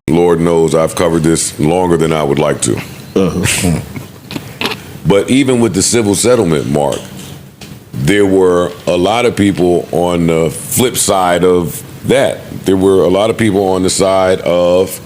Lord knows I've covered this longer than I would like to. But even with the civil settlement, Mark, there were a lot of people on the flip side of that. There were a lot of people on the side of,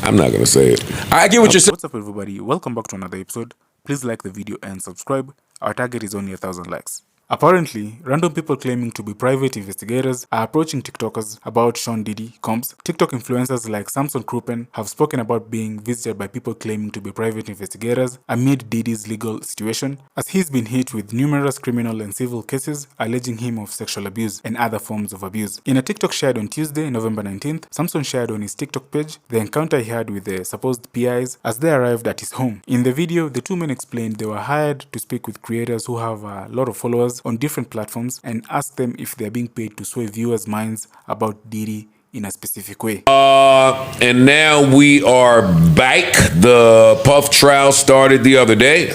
I'm not going to say it. I get what you're saying. What's up, everybody? Welcome back to another episode. Please like the video and subscribe. Our target is only 1,000 likes. Apparently, random people claiming to be private investigators are approaching TikTokers about Sean Diddy Combs. TikTok influencers like Samson Kruppen have spoken about being visited by people claiming to be private investigators amid Diddy's legal situation, as he's been hit with numerous criminal and civil cases alleging him of sexual abuse and other forms of abuse. In a TikTok shared on Tuesday, November 19th, Samson shared on his TikTok page the encounter he had with the supposed PIs as they arrived at his home. In the video, the two men explained they were hired to speak with creators who have a lot of followers on different platforms and ask them if they're being paid to sway viewers' minds about Diddy in a specific way. And now we are back. The Puff trial started the other day.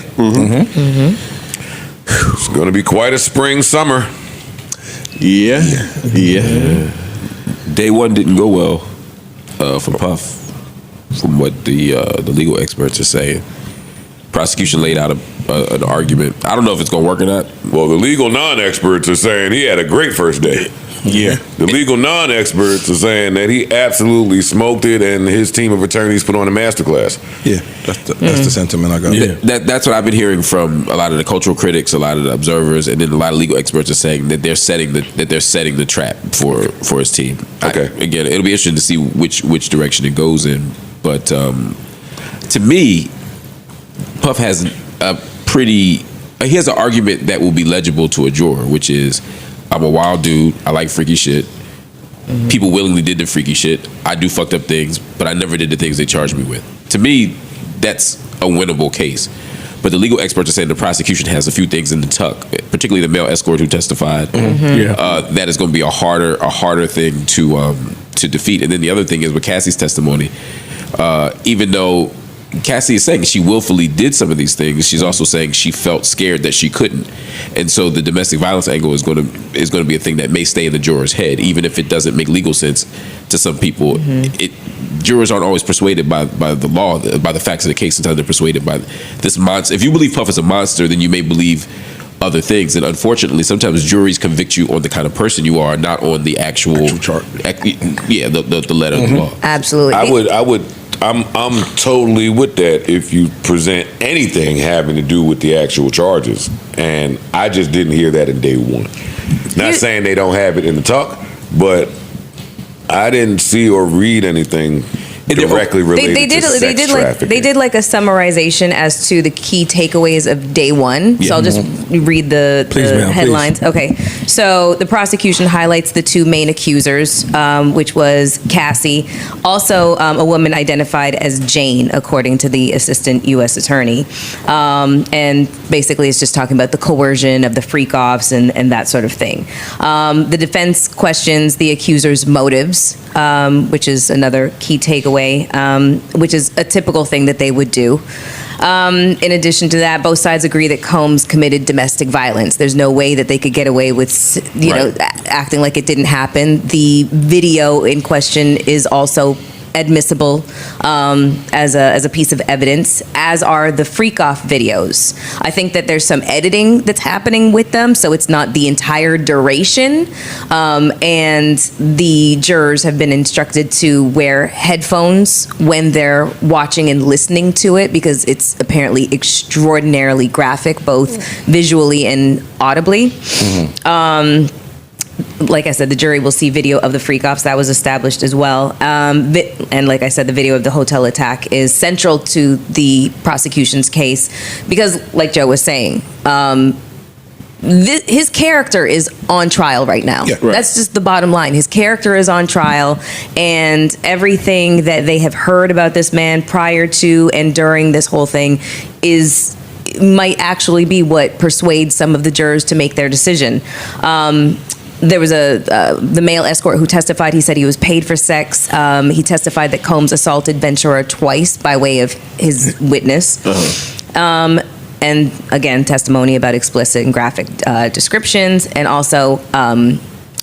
It's going to be quite a spring summer. Yeah. Day one didn't go well for Puff, from what the legal experts are saying. Prosecution laid out an argument. I don't know if it's going to work or not. Well, the legal non-experts are saying he had a great first day. Yeah. The legal non-experts are saying that he absolutely smoked it and his team of attorneys put on a masterclass. Yeah, that's the sentiment I got. Yeah. That's what I've been hearing from a lot of the cultural critics, a lot of the observers, and then a lot of legal experts are saying that they're setting the trap for his team. Okay. Again, it'll be interesting to see which direction it goes in. But to me, Puff has he has an argument that will be legible to a juror, which is, I'm a wild dude, I like freaky shit. People willingly did the freaky shit. I do fucked up things, but I never did the things they charged me with. To me, that's a winnable case. But the legal experts are saying the prosecution has a few things in the tuck, particularly the male escort who testified. That is going to be a harder thing to defeat. And then the other thing is with Cassie's testimony, even though Cassie is saying she willfully did some of these things, she's also saying she felt scared that she couldn't, and so the domestic violence angle is going to be a thing that may stay in the juror's head, even if it doesn't make legal sense to some people. Jurors aren't always persuaded by the law, by the facts of the case. Sometimes they're persuaded by this monster. If you believe Puff is a monster, then you may believe other things, and unfortunately, sometimes juries convict you on the kind of person you are, not on the actual chart. The letter of the law. Absolutely. I'm totally with that if you present anything having to do with the actual charges. And I just didn't hear that in day one. Not saying they don't have it in the tuck, but I didn't see or read anything directly related to sex trafficking. They did like a summarization as to the key takeaways of day one. So I'll just read the headlines. Okay. So the prosecution highlights the two main accusers, which was Cassie, also a woman identified as Jane, according to the assistant U.S. attorney. And basically it's just talking about the coercion of the freak-offs and that sort of thing. The defense questions the accuser's motives, which is another key takeaway. Which is a typical thing that they would do. In addition to that, both sides agree that Combs committed domestic violence. There's no way that they could get away with, acting like it didn't happen. The video in question is also admissible as a piece of evidence, as are the freak-off videos. I think that there's some editing that's happening with them, so it's not the entire duration. And the jurors have been instructed to wear headphones when they're watching and listening to it, because it's apparently extraordinarily graphic, both visually and audibly. Like I said, the jury will see video of the freak-offs. That was established as well. And like I said, the video of the hotel attack is central to the prosecution's case because, like Joe was saying, his character is on trial right now. That's just the bottom line. His character is on trial, and everything that they have heard about this man prior to and during this whole thing might actually be what persuades some of the jurors to make their decision. There was the male escort who testified. He said he was paid for sex. He testified that Combs assaulted Ventura twice by way of his witness. And again, testimony about explicit and graphic descriptions. And also,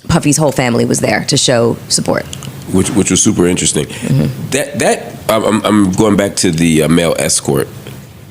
Puffy's whole family was there to show support. which was super interesting. I'm going back to the male escort,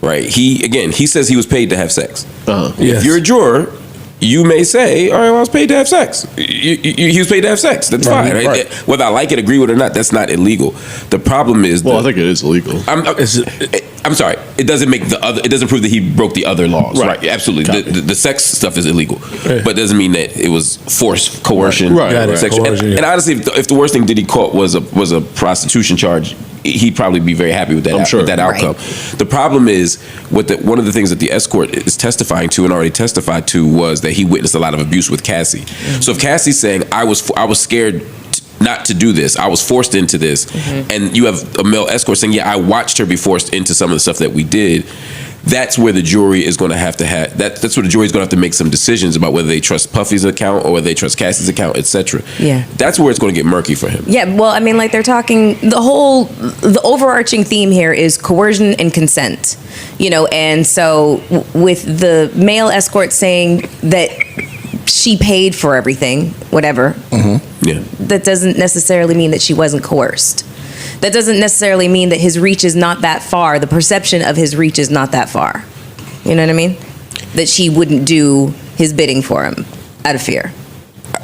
right? He says he was paid to have sex. If you're a juror, you may say, all right, well, I was paid to have sex. He was paid to have sex. That's fine. Right? Whether I like it, agree with it or not, that's not illegal. The problem is, I think it is illegal. I'm sorry. It doesn't make it doesn't prove that he broke the other laws. Right. Absolutely. The sex stuff is illegal, but it doesn't mean that it was forced coercion. And honestly, if the worst thing Diddy caught was a prostitution charge, he'd probably be very happy with that. With that outcome. The problem is one of the things that the escort is testifying to and already testified to was that he witnessed a lot of abuse with Cassie. So if Cassie's saying I was scared not to do this, I was forced into this, and you have a male escort saying, yeah, I watched her be forced into some of the stuff that we did, that's where the jury is going to have that's where the jury is going to have to make some decisions about whether they trust Puffy's account or whether they trust Cassie's account, etc. Yeah, that's where it's going to get murky for him. Yeah, well, I mean, like they're talking, the overarching theme here is coercion and consent, and so with the male escort saying that she paid for everything, whatever. Yeah, that doesn't necessarily mean that she wasn't coerced. That doesn't necessarily mean that his reach is not that far. The perception of his reach is not that far. You know what I mean? That she wouldn't do his bidding for him out of fear.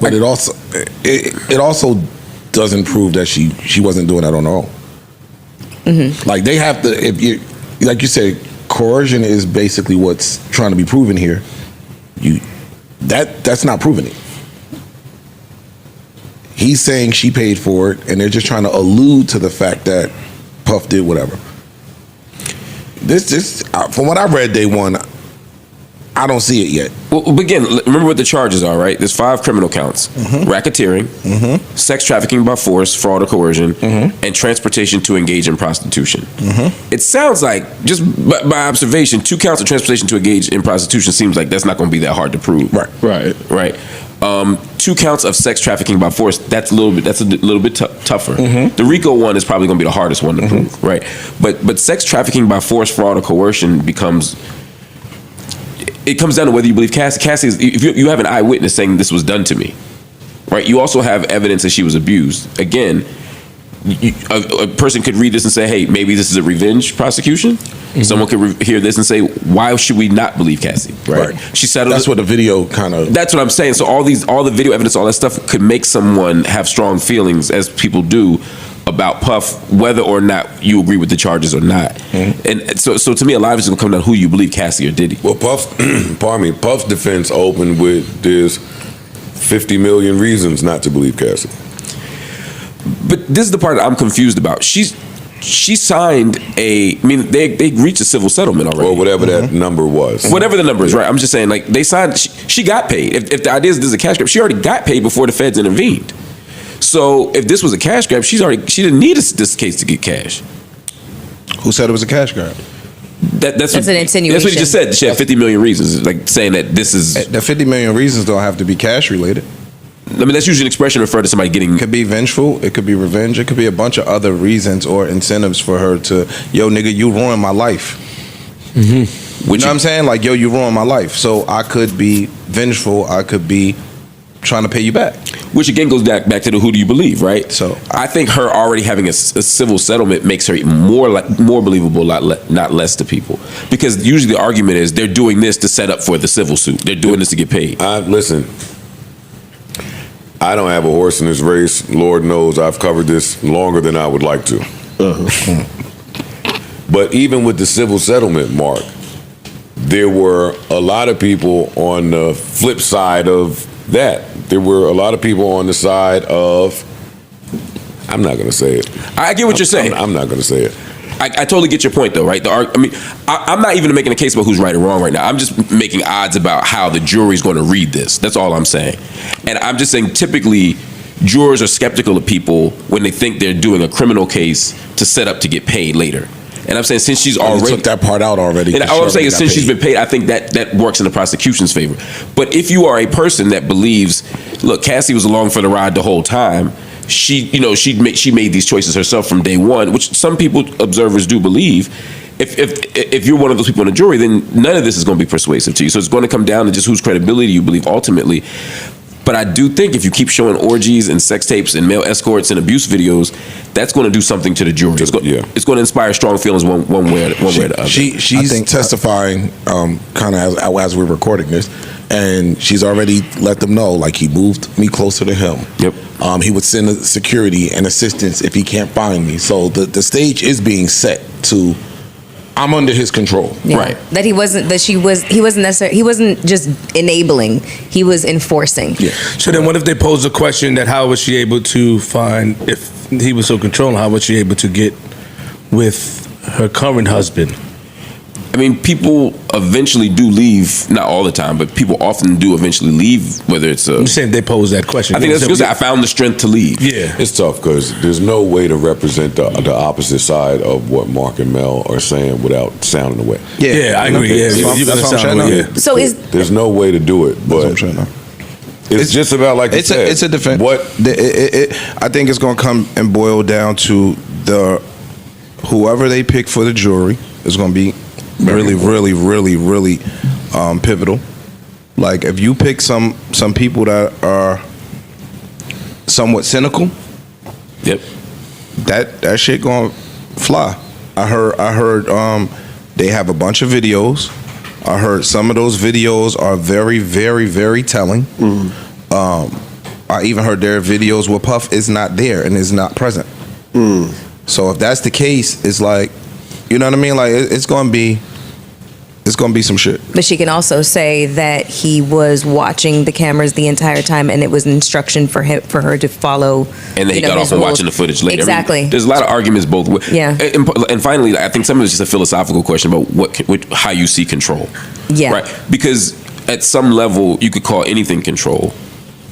But it also doesn't prove that she wasn't doing that on her own. Like they have to, like you said, coercion is basically what's trying to be proven here. That's not proving it. He's saying she paid for it, and they're just trying to allude to the fact that Puff did whatever. This from what I read day one, I don't see it yet. Well, again, remember what the charges are, right? There's 5 criminal counts: racketeering, sex trafficking by force, fraud or coercion, and transportation to engage in prostitution. It sounds like, just by observation, 2 counts of transportation to engage in prostitution seems like that's not going to be that hard to prove. Right. 2 counts of sex trafficking by force, that's a little bit tougher. The RICO one is probably going to be the hardest one to prove, right? But sex trafficking by force, fraud, or coercion it comes down to whether you believe Cassie. Cassie is, if you have an eyewitness saying this was done to me, right? You also have evidence that she was abused. Again, a person could read this and say, hey, maybe this is a revenge prosecution. Someone could hear this and say, why should we not believe Cassie? Right. She settled. That's what the video kind of. That's what I'm saying. So all the video evidence, all that stuff could make someone have strong feelings, as people do, about Puff, whether or not you agree with the charges or not. And so to me, a lot of it's going to come down to who you believe, Cassie or Diddy. Well, Puff's defense opened with there's 50 million reasons not to believe Cassie. But this is the part that I'm confused about. She signed they reached a civil settlement already. Or whatever that number was. Whatever the number is, right? I'm just saying, like, they signed, she got paid. If the idea is this is a cash grab, she already got paid before the feds intervened. So if this was a cash grab, she didn't need this case to get cash. Who said it was a cash grab? That's an insinuation. That's what he just said. She had 50 million reasons, like saying that this is. The 50 million reasons don't have to be cash related. I mean, that's usually an expression referred to somebody getting. It could be vengeful. It could be revenge. It could be a bunch of other reasons or incentives for her to, yo, nigga, you ruined my life. You know what I'm saying? Like, yo, you ruined my life. So I could be vengeful. I could be trying to pay you back. Which again goes back to the who do you believe, right? So I think her already having a civil settlement makes her more believable, not less to people. Because usually the argument is they're doing this to set up for the civil suit. They're doing this to get paid. Listen, I don't have a horse in this race. Lord knows I've covered this longer than I would like to. But even with the civil settlement, Mark, there were a lot of people on the flip side of that. There were a lot of people on the side of, I'm not going to say it. I get what you're saying. I'm not going to say it. I totally get your point, though, right? I'm not even making a case about who's right or wrong right now. I'm just making odds about how the jury's going to read this. That's all I'm saying. And I'm just saying, typically, jurors are skeptical of people when they think they're doing a criminal case to set up to get paid later. And I'm saying, since she's already took that part out already. And all I'm saying is, since she's been paid, I think that works in the prosecution's favor. But if you are a person that believes, look, Cassie was along for the ride the whole time. She made these choices herself from day one, which some observers do believe. If you're one of those people in the jury, then none of this is going to be persuasive to you. So it's going to come down to just whose credibility you believe ultimately. But But I do think if you keep showing orgies and sex tapes and male escorts and abuse videos, that's going to do something to the jury. It's going to inspire strong feelings one way or the other. She's testifying kind of as we're recording this, and she's already let them know, like, he moved me closer to him. Yep. He would send security and assistance if he can't find me. So the stage is being set to, I'm under his control. Yeah. Right. That he wasn't necessarily, he wasn't just enabling, he was enforcing. Yeah. So then what if they pose the question that how was she able to find, if he was so controlling, how was she able to get with her current husband? I mean, people eventually do leave, not all the time, but people often do eventually leave, whether it's a... I'm saying they pose that question. I think that's because I found the strength to leave. Yeah. It's tough because there's no way to represent the opposite side of what Mark and Mel are saying without sounding away. Yeah, I agree. Yeah, That's what I'm saying. yeah. So There's no way to do it, but That's what I'm saying. it's just about, like you said. It's a defense. I think it's going to come and boil down to whoever they pick for the jury is going to be really pivotal. Like, if you pick some people that are somewhat cynical, Yep. that shit gonna fly. I heard they have a bunch of videos. I heard some of those videos are very telling. I even heard there are videos where Puff is not there and is not present. So if that's the case, it's like, you know what I mean? Like, it's gonna be some shit. But she can also say that he was watching the cameras the entire time, and it was instruction for her to follow. And then he got off on watching the footage later. Exactly. I mean, there's a lot of arguments both ways. Yeah. And finally, I think some of it's just a philosophical question about how you see control. Yeah. Right. Because at some level, you could call anything control.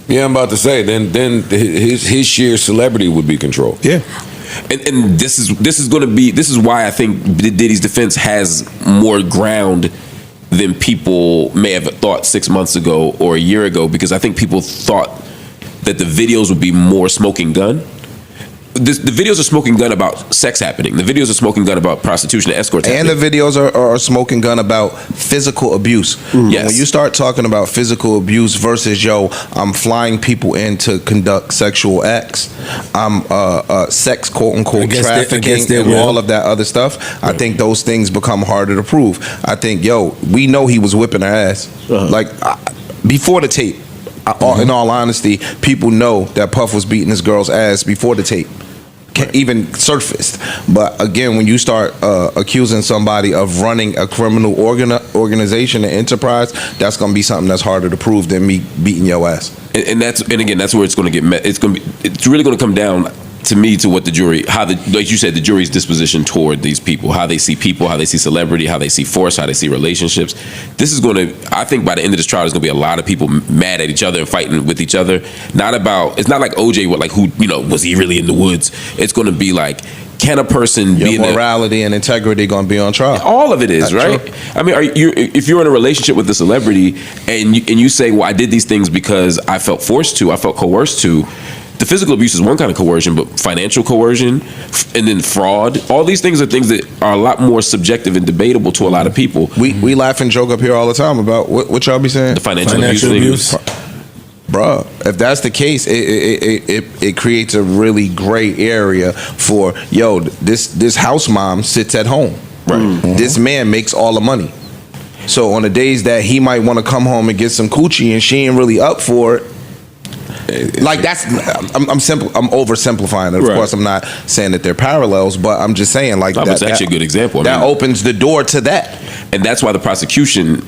Yeah, I'm about to say, then his sheer celebrity would be control. Yeah. And this is why I think Diddy's defense has more ground than people may have thought 6 months ago or a year ago, because I think people thought that the videos would be more smoking gun. The videos are smoking gun about sex happening. The videos are smoking gun about prostitution and escorts And happening. the videos are smoking gun about physical abuse. Yes. When you start talking about physical abuse versus, I'm flying people in to conduct sexual acts, I'm sex, quote unquote, trafficking and all of that other stuff, I think those things become harder to prove. I think, we know he was whipping her ass. Like, before the tape. In all honesty, people know that Puff was beating this girl's ass before the tape even surfaced. But again, when you start accusing somebody of running a criminal organization and enterprise, that's going to be something that's harder to prove than me beating your ass. And again, that's where it's going to get met. It's really going to come down to me to what the jury, like you said, the jury's disposition toward these people, how they see people, how they see celebrity, how they see force, how they see relationships. This is going to, I think by the end of this trial, there's going to be a lot of people mad at each other and fighting with each other. It's not like OJ, was he really in the woods? It's going to be like, can a person be in morality and integrity going to be on trial? All of it is, right? True. I mean, if you're in a relationship with a celebrity and you say, well, I did these things because I felt forced to, I felt coerced to. The physical abuse is one kind of coercion, but financial coercion and then fraud, all these things are things that are a lot more subjective and debatable to a lot of people. We laugh and joke up here all the time about what y'all be saying? The financial abuse. Bruh, if that's the case, it creates a really gray area for, this house mom sits at home. Right. Mm-hmm. This man makes all the money. So on the days that he might want to come home and get some coochie and she ain't really up for it, like I'm oversimplifying it. Of course, I'm not saying that they're parallels, but I'm just saying that's actually a good example. That opens the door to that, and that's why the prosecution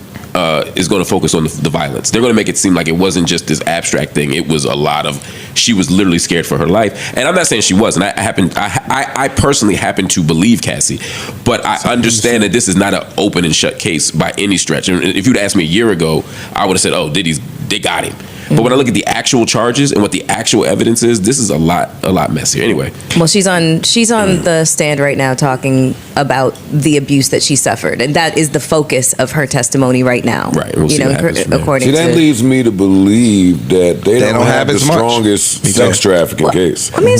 is going to focus on the violence. They're going to make it seem like it wasn't just this abstract thing. It was a lot of. She was literally scared for her life, and I'm not saying she wasn't. I personally happen to believe Cassie, but I understand that this is not an open and shut case by any stretch. And if you'd asked me a year ago, I would have said, "Oh, they got him." But when I look at the actual charges and what the actual evidence is, this is a lot messier. Anyway. Well, she's on the stand right now talking about the abuse that she suffered, and that is the focus of her testimony right now. Right. We'll see what happens from according that to leaves me to believe that they don't have the strongest sex trafficking case. I mean,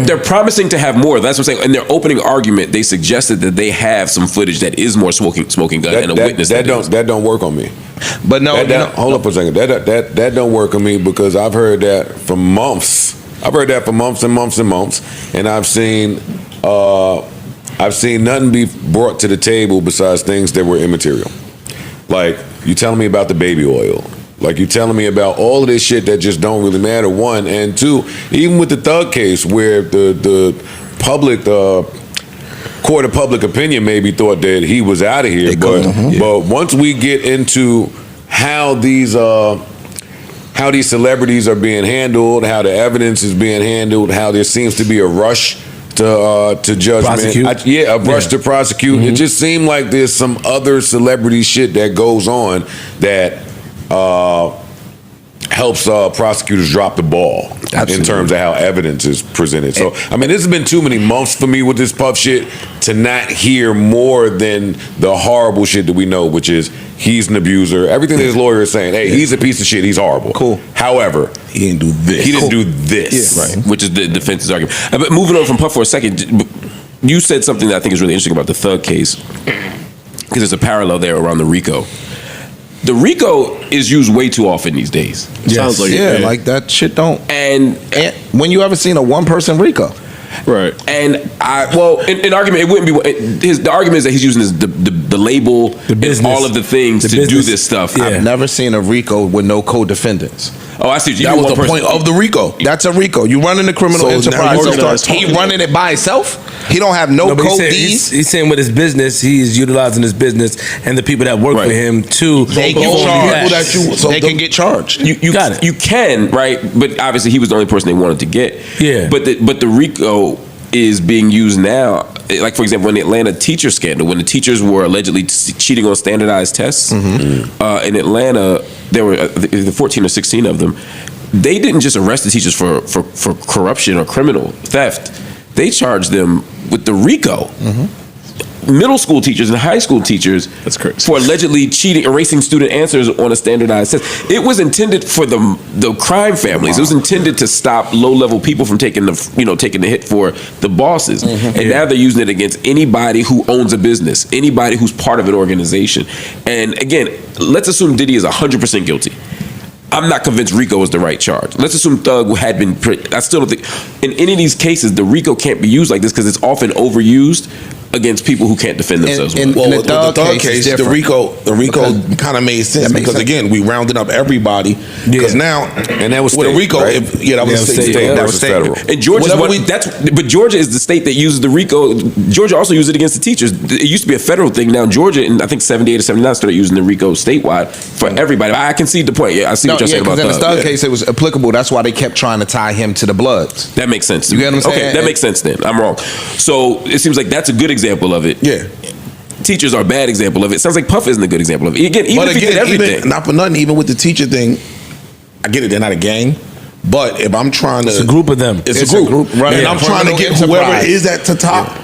they're promising to have more. That's what I'm saying. In their opening argument, they suggested that they have some footage that is more smoking gun and a witness that don't work on me. But no, hold up for a second. That don't work on me because I've heard that for months. I've heard that for months and months and months, and I've seen nothing be brought to the table besides things that were immaterial. Like you telling me about the baby oil. Like you telling me about all of this shit that just don't really matter. One and two, even with the Thug case, where the public court of public opinion maybe thought that he was out of here, but once we get into how these celebrities are being handled, how the evidence is being handled, how there seems to be a rush to judgment, a rush to prosecute. It just seemed like there's some other celebrity shit that goes on that helps prosecutors drop the ball in terms of how evidence is presented. So, I mean, this has been too many months for me with this Puff shit to not hear more than the horrible shit that we know, which is he's an abuser. Everything that his lawyer is saying, hey, he's a piece of shit, he's horrible. Cool. However, He didn't do this. he didn't do this. Right. Which is the defense's argument. But moving on from Puff for a second, you said something that I think is really interesting about the Thug case, because there's a parallel there around the RICO. The RICO is used way too often these days. Sounds like like that shit don't. And when you ever seen a one-person RICO? right. And in argument, it wouldn't be. The argument is that he's using the label, The business. and all of the things to do this stuff. Yeah. I've never seen a RICO with no co-defendants. Oh, I see. That was the point of the RICO. That's a RICO. You running the criminal So now enterprise. we're gonna start He talking. running it by himself. He don't have no But code he's D's. saying with his business, he is utilizing his business and the people that work for him to They go get on charged. that. They can get charged. You got it. You can, right? But obviously, he was the only person they wanted to get. Yeah. But the RICO is being used now. Like, for example, in the Atlanta teacher scandal, when the teachers were allegedly cheating on standardized tests in Atlanta, there were 14 or 16 of them. They didn't just arrest the teachers for corruption or criminal theft. They charged them with the RICO. Middle school teachers and high school teachers for allegedly cheating, erasing student answers on a standardized test. It was intended for the crime families. It was intended to stop low-level people from taking the hit for the bosses. And now they're using it against anybody who owns a business, anybody who's part of an organization. And again, let's assume Diddy is 100% guilty. I'm not convinced RICO was the right charge. Let's assume Thug had been. I still don't think in any of these cases the RICO can't be used like this because it's often overused against people who can't defend themselves. In Well, the with the Thug Thug case, case, it's the different. RICO kind of made sense because again, we rounded up everybody because now And that was with a state, RICO, right? that was state. That was federal. And Georgia's Whatever but Georgia is the state that uses the RICO. Georgia also uses it against the teachers. It used to be a federal thing. Now Georgia, in I think 78 or 79, started using the RICO statewide for everybody. I can see the point. Yeah, I see what you're saying about because in the Thug. Thug case, it was applicable. That's why they kept trying to tie him to the Bloods. That makes sense. To You me. get what I'm saying? Okay, that makes sense then. I'm wrong. So it seems like that's a good example of it. Yeah. Teachers are a bad example of it. Sounds like Puff isn't a good example of it. Again, even if he did everything. Even, not for nothing, even with the teacher thing, I get it, they're not a gang. But if I'm trying to, It's a group of them. It's a group, right? And I'm trying to get whoever is at the top.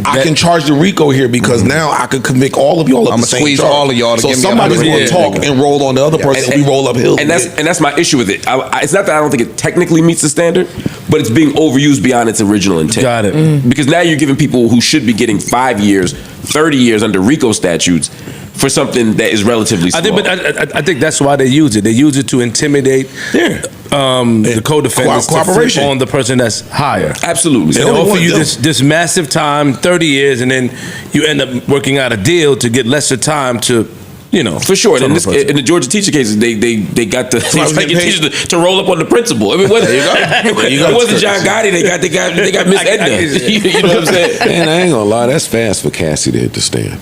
I can charge the RICO here because now I could convict all of y'all of I'ma the same squeeze charge. all of y'all to So give me somebody's 100 going to talk and roll on the other person. And we roll uphill. And that's my issue with it. It's not that I don't think it technically meets the standard, but it's being overused beyond its original intent. Got it. Because now you're giving people who should be getting 5 years, 30 years under RICO statutes for something that is relatively small. I think that's why they use it. They use it to intimidate the co-defendants Cooperation. on the person that's higher. Absolutely. They offer you this massive time, 30 years, and then you end up working out a deal to get lesser time to, For sure. And in the Georgia teacher cases, they got the teachers to roll up on the principal. I mean, it wasn't John Gotti. They got Miss Edna. You know what I'm saying? Man, I ain't gonna lie, that's fast for Cassie to hit the stand.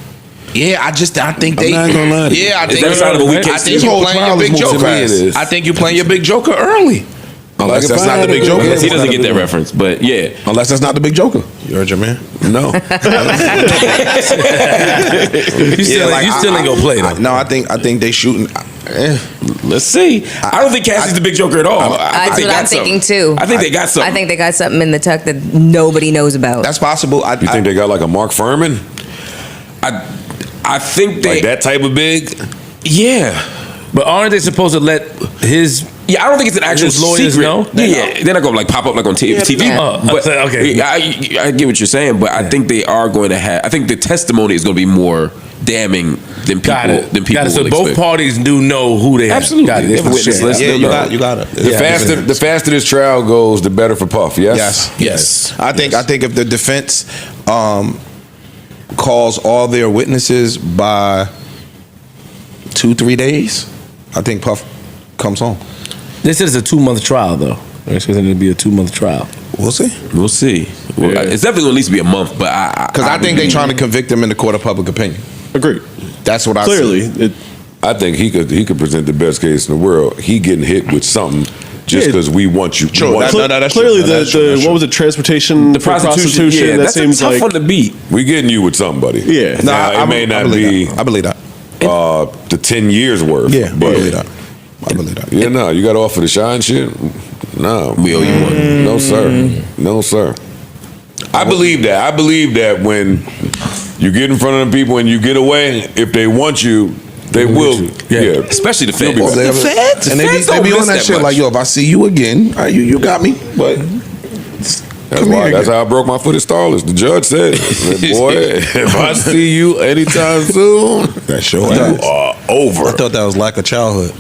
Yeah, I think they. I'm not gonna lie to you. Yeah, I Is think that a sign of a weak I case? think This you're whole playing trial your is big more to me joker. it is. I think you're playing your big joker early. Unless that's not the big joker. He doesn't get that reference, but yeah. Unless that's not the big joker. You heard your man? No. You still ain't gonna play though. No, I think they shooting. Let's see. I don't think Cassie's the big joker at all. That's what I'm thinking too. I think they got something. I think they got something in the tuck that nobody knows about. That's possible. You think they got like a Mark Furman? I think they Like that type of big? Yeah. But aren't they supposed to let his? Yeah, I don't think it's an actual His lawyers secret. know? Yeah, they're not gonna like pop up like on TV. But okay. I get what you're saying, but I think they are going to have. I think the testimony is going to be more damning than people. Got it. Than people. Got it. So will both expect. parties do know who they Absolutely. have. Got it. They have a witness list. Yeah, They'll know. you got it. The faster this trial goes, the better for Puff. Yes. Yes. I think if the defense calls all their witnesses by 2-3 days, I think Puff comes home. This is a 2-month trial, though. It's going to be a 2-month trial. We'll see. We'll see. Well, it's definitely going to at least be a month, but Because I think they're trying to convict him in the court of public opinion. Agreed. That's what I Clearly, see. I think he could present the best case in the world. He getting hit with something just because we want you. True. Want That's clearly true. That's the true. what was it? Transportation, the prostitution. Yeah, that that's seems a tough like one to beat. we getting you with somebody. Yeah. Now, it may not be I believe that. the 10 years worth. Yeah, but I believe that. I believe that. yeah, no, you got to offer the shine shit. No, We owe you one. no sir, no sir. I believe that. I believe that when you get in front of the people and you get away, if they want you, they will. Yeah, Especially the feds. You'll be back. The feds? And they don't be on miss that shit much. like, yo, if I see you again, you got me. But That's why. That's how I broke my foot at Starless. The judge said, "Boy, if I see you anytime soon, that sure you is. are over." I thought that was lack of childhood.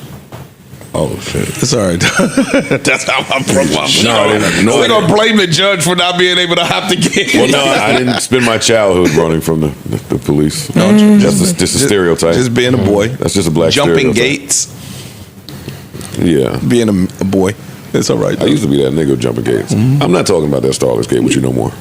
Oh shit! It's all right. That's how I broke my foot. No, I didn't. No, They're gonna blame the judge for not being able to have to get. Well, no, I didn't spend my childhood running from the police. No, just a stereotype. Just being a boy. That's just a black jumping stereotype. gates. Yeah, Being a boy. It's all right. I used to be that nigga jumping gates. I'm not talking about that Starless gate with you no more.